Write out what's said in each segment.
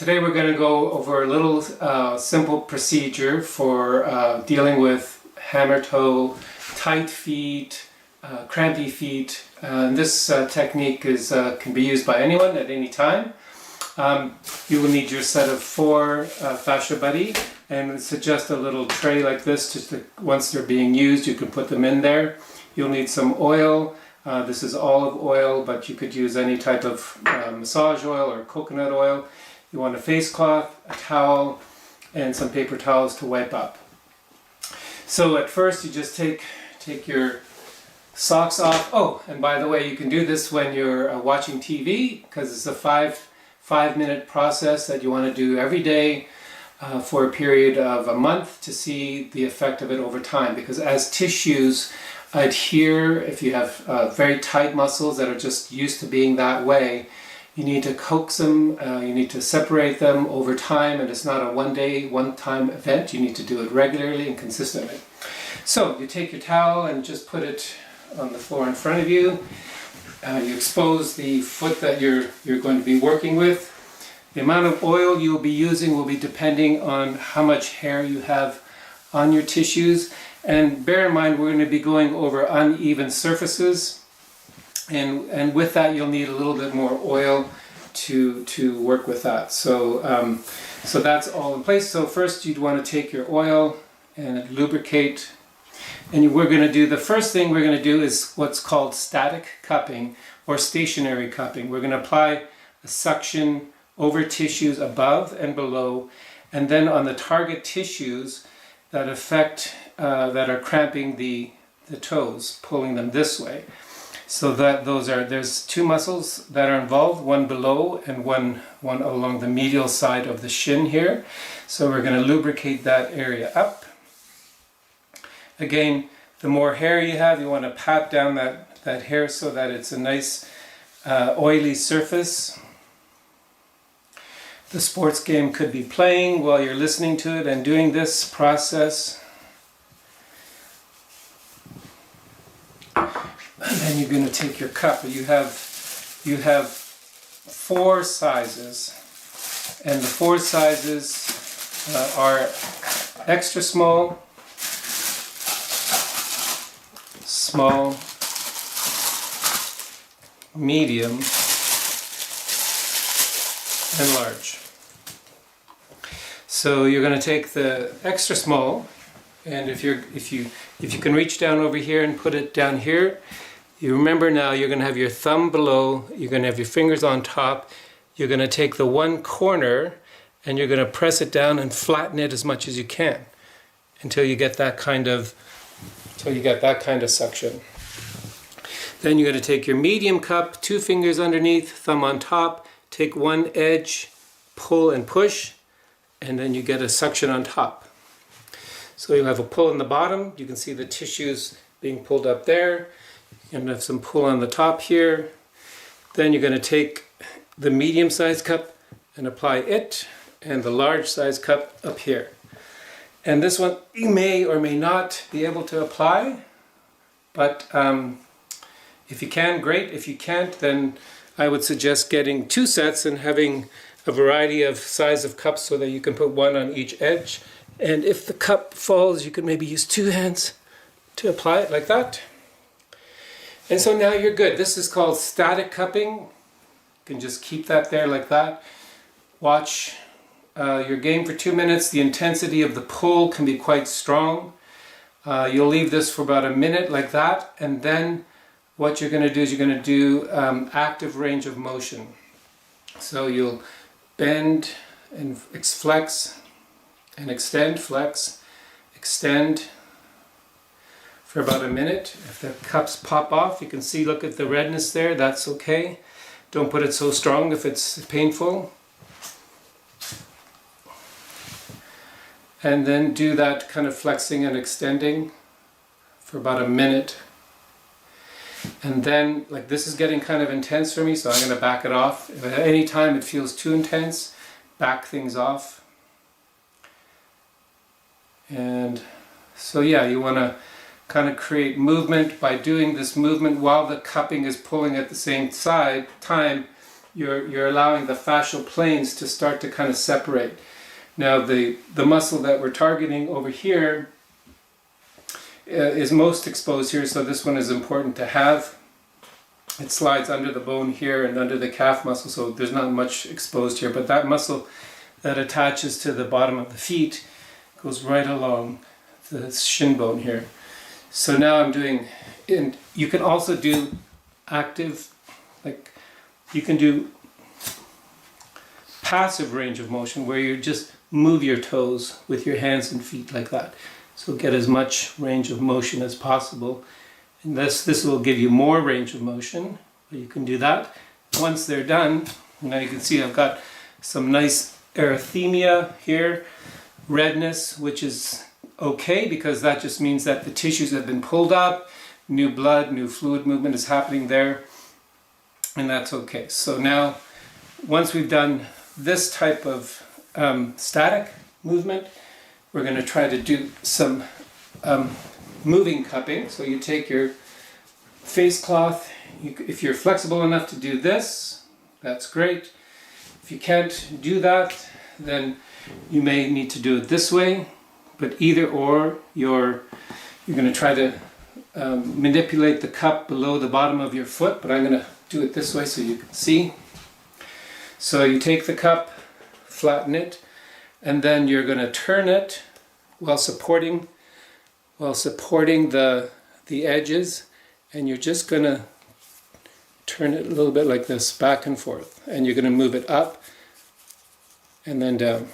Today we're going to go over a little simple procedure for dealing with hammertoe, tight feet, crampy feet. This technique can be used by anyone at any time. You will need your set of 4 FasciaBuddy, and it's just a little tray like this. Just once they're being used, you can put them in there. You'll need some oil. This is olive oil, but you could use any type of massage oil or coconut oil. You want a face cloth, a towel, and some paper towels to wipe up. So at first you just take your socks off. Oh, and by the way, you can do this when you're watching TV, because it's a five-minute process that you want to do every day for a period of a month to see the effect of it over time. Because as tissues adhere, if you have very tight muscles that are just used to being that way, you need to coax them, you need to separate them over time, and it's not a one-time event. You need to do it regularly and consistently. So you take your towel and just put it on the floor in front of you. You expose the foot that you're going to be working with. The amount of oil you'll be using will be depending on how much hair you have on your tissues. And bear in mind, we're going to be going over uneven surfaces. And with that, you'll need a little bit more oil to work with that. So, so that's all in place. So first, you'd want to take your oil and lubricate. And we're going to do, the first thing we're going to do is what's called static cupping or stationary cupping. We're going to apply a suction over tissues above and below, and then on the target tissues that that are cramping the toes, pulling them this way. So that there's 2 muscles that are involved, one below and one along the medial side of the shin here. So we're going to lubricate that area up. Again, the more hair you have, you want to pat down that hair so that it's a nice oily surface. The sports game could be playing while you're listening to it and doing this process. And then you're going to take your cup. You have 4 sizes, and the 4 sizes are extra small, small, medium, and large. So you're going to take the extra small, and if you can reach down over here and put it down here, you remember now you're going to have your thumb below, you're going to have your fingers on top, you're going to take the one corner and you're going to press it down and flatten it as much as you can until you get that kind of suction. Then you're going to take your medium cup, 2 fingers underneath, thumb on top, take one edge, pull and push, and then you get a suction on top. So you have a pull in the bottom, you can see the tissues being pulled up there. You're going to have some pull on the top here. Then you're going to take the medium-sized cup and apply it, and the large-sized cup up here. And this one you may or may not be able to apply, but if you can, great. If you can't, then I would suggest getting 2 sets and having a variety of size of cups so that you can put one on each edge. And if the cup falls, you could maybe use 2 hands to apply it like that. And so now you're good. This is called static cupping. You can just keep that there like that. Watch your game for 2 minutes. The intensity of the pull can be quite strong. You'll leave this for about a minute like that, and then what you're going to do is you're going to do active range of motion. So you'll bend and flex and extend, flex, extend for about a minute. If the cups pop off, you can see, look at the redness there, that's okay. Don't put it so strong if it's painful. And then do that kind of flexing and extending for about a minute. And then, like, this is getting kind of intense for me, so I'm going to back it off. If at any time it feels too intense, back things off. And so yeah, you want to kind of create movement by doing this movement while the cupping is pulling at the same time. you're allowing the fascial planes to start to kind of separate. Now the muscle that we're targeting over here is most exposed here, so this one is important to have. It slides under the bone here and under the calf muscle, so there's not much exposed here, but that muscle that attaches to the bottom of the feet goes right along the shin bone here. So now I'm doing, and you can also do active, like you can do passive range of motion where you just move your toes with your hands and feet like that. So get as much range of motion as possible. And this will give you more range of motion. You can do that. Once they're done, now you can see I've got some nice erythema here, redness, which is okay because that just means that the tissues have been pulled up, new blood, new fluid movement is happening there, and that's okay. So now, once we've done this type of static movement, we're going to try to do some moving cupping. So you take your face cloth, if you're flexible enough to do this, that's great. If you can't do that, then you may need to do it this way, but either or, you're going to try to manipulate the cup below the bottom of your foot, but I'm going to do it this way so you can see. So you take the cup, flatten it, and then you're going to turn it while supporting the edges, and you're just going to turn it a little bit like this, back and forth, and you're going to move it up and then down.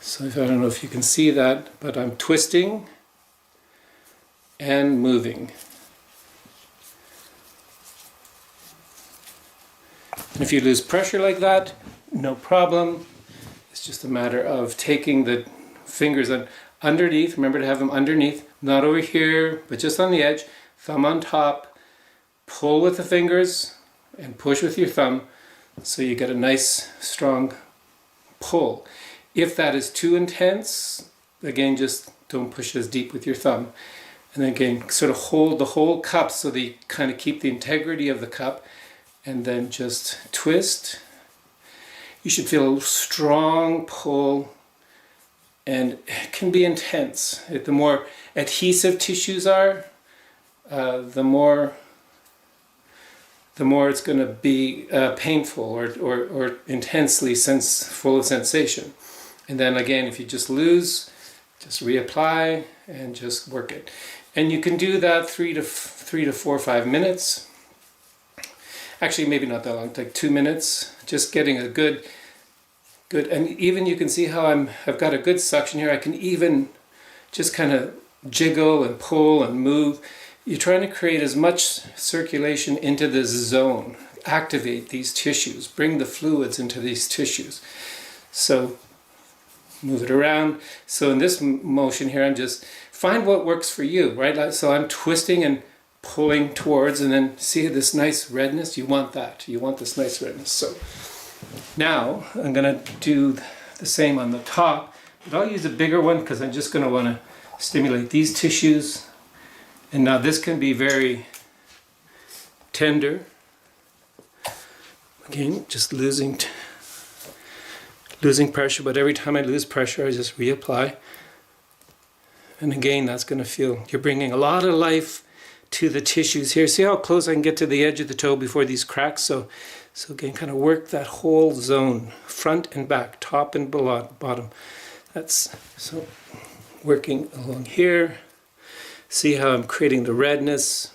So I don't know if you can see that, but I'm twisting and moving. And if you lose pressure like that, no problem. It's just a matter of taking the fingers underneath. Remember to have them underneath, not over here, but just on the edge. Thumb on top. Pull with the fingers and push with your thumb so you get a nice strong pull. If that is too intense, again, just don't push as deep with your thumb. And then again, sort of hold the whole cup so that you kind of keep the integrity of the cup, and then just twist. You should feel a strong pull, and it can be intense. The more adhesive tissues are, the more it's going to be painful or intensely full of sensation. And then again, if you just lose, just reapply and just work it. And you can do that 3 to 4 or 5 minutes. Actually, maybe not that long, like 2 minutes. Just getting a good, and even you can see how I've got a good suction here. I can even just kind of jiggle and pull and move. You're trying to create as much circulation into this zone. Activate these tissues. Bring the fluids into these tissues. So move it around. So in this motion here, I'm just find what works for you, right? So I'm twisting and pulling towards, and then see this nice redness. You want that. You want this nice redness. So now I'm going to do the same on the top, but I'll use a bigger one because I'm just going to want to stimulate these tissues. And now this can be very tender. Again, just losing pressure, but every time I lose pressure, I just reapply. And again, that's going to feel, you're bringing a lot of life to the tissues here. See how close I can get to the edge of the toe before these cracks? So again, kind of work that whole zone, front and back, top and bottom. That's, so working along here. See how I'm creating the redness.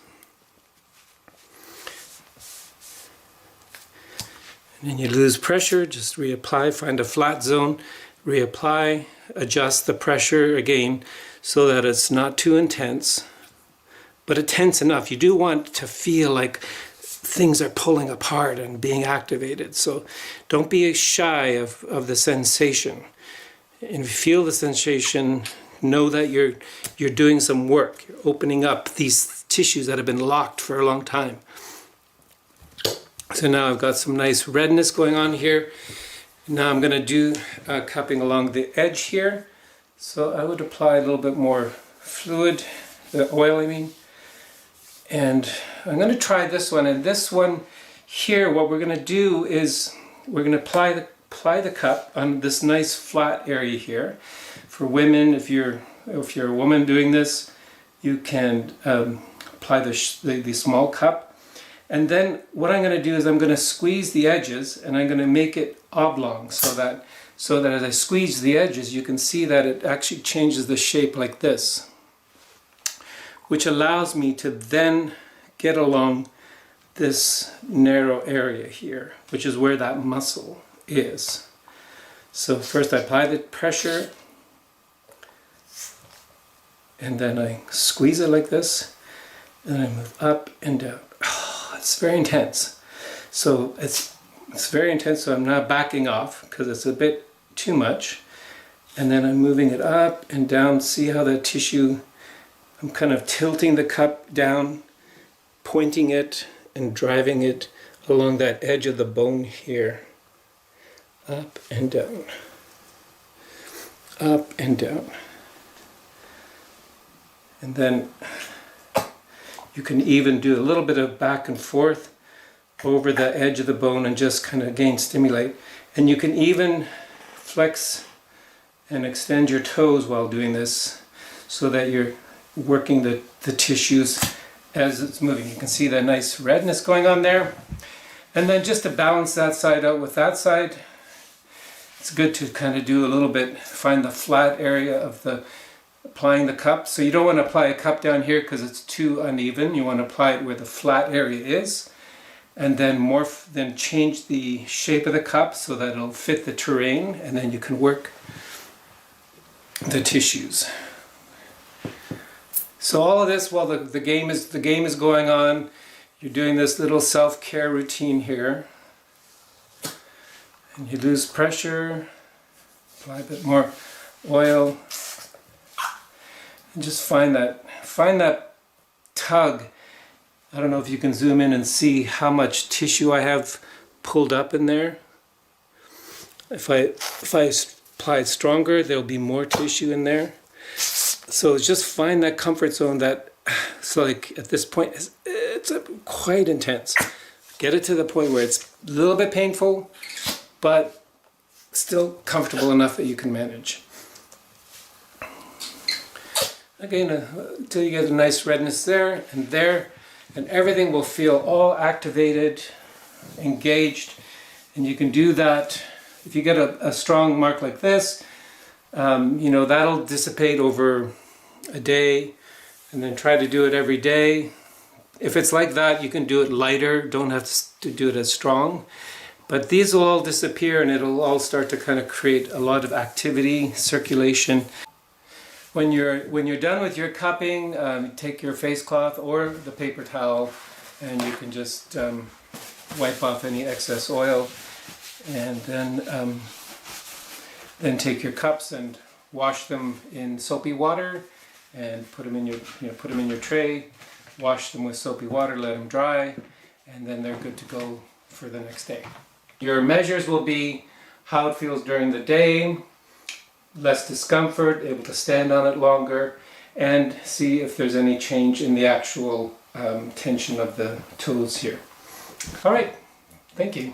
And then you lose pressure, just reapply, find a flat zone, reapply, adjust the pressure again so that it's not too intense, but intense enough. You do want to feel like things are pulling apart and being activated. So don't be shy of the sensation. And if you feel the sensation, know that you're doing some work. You're opening up these tissues that have been locked for a long time. So now I've got some nice redness going on here. Now I'm going to do cupping along the edge here. So I would apply a little bit more fluid, the oil I mean, And I'm going to try this one. And this one here, what we're going to do is we're going to apply the cup on this nice flat area here. For women, if you're a woman doing this, you can apply the small cup. And then what I'm going to do is I'm going to squeeze the edges, and I'm going to make it oblong so that as I squeeze the edges, you can see that it actually changes the shape like this, which allows me to then get along this narrow area here, which is where that muscle is. So first I apply the pressure, and then I squeeze it like this, and I move up and down. Oh, it's very intense. So it's very intense, so I'm not backing off because it's a bit too much. And then I'm moving it up and down. See how the tissue, I'm kind of tilting the cup down, pointing it and driving it along that edge of the bone here. Up and down. Up and down. And then you can even do a little bit of back and forth over the edge of the bone and just kind of again stimulate. And you can even flex and extend your toes while doing this so that you're working the tissues as it's moving. You can see the nice redness going on there. And then just to balance that side out with that side, it's good to kind of do a little bit, find the flat area of applying the cup. So you don't want to apply a cup down here because it's too uneven. You want to apply it where the flat area is. And then change the shape of the cup so that it'll fit the terrain, and then you can work the tissues. So all of this while the game is going on, you're doing this little self-care routine here. And you lose pressure, apply a bit more oil, and just find that tug. I don't know if you can zoom in and see how much tissue I have pulled up in there. If I apply it stronger, there'll be more tissue in there. So just find that comfort zone that, so like at this point, it's quite intense. Get it to the point where it's a little bit painful, but still comfortable enough that you can manage. Again, until you get a nice redness there, and everything will feel all activated, engaged, and you can do that. If you get a strong mark like this, that'll dissipate over a day, and then try to do it every day. If it's like that, you can do it lighter, don't have to do it as strong. But these will all disappear, and it'll all start to kind of create a lot of activity, circulation. When you're done with your cupping, take your face cloth or the paper towel, and you can just wipe off any excess oil, and then take your cups and wash them in soapy water, and put them in your tray. Wash them with soapy water, let them dry, and then they're good to go for the next day. Your measures will be how it feels during the day, less discomfort, able to stand on it longer, and see if there's any change in the actual tension of the toes here. All right, thank you.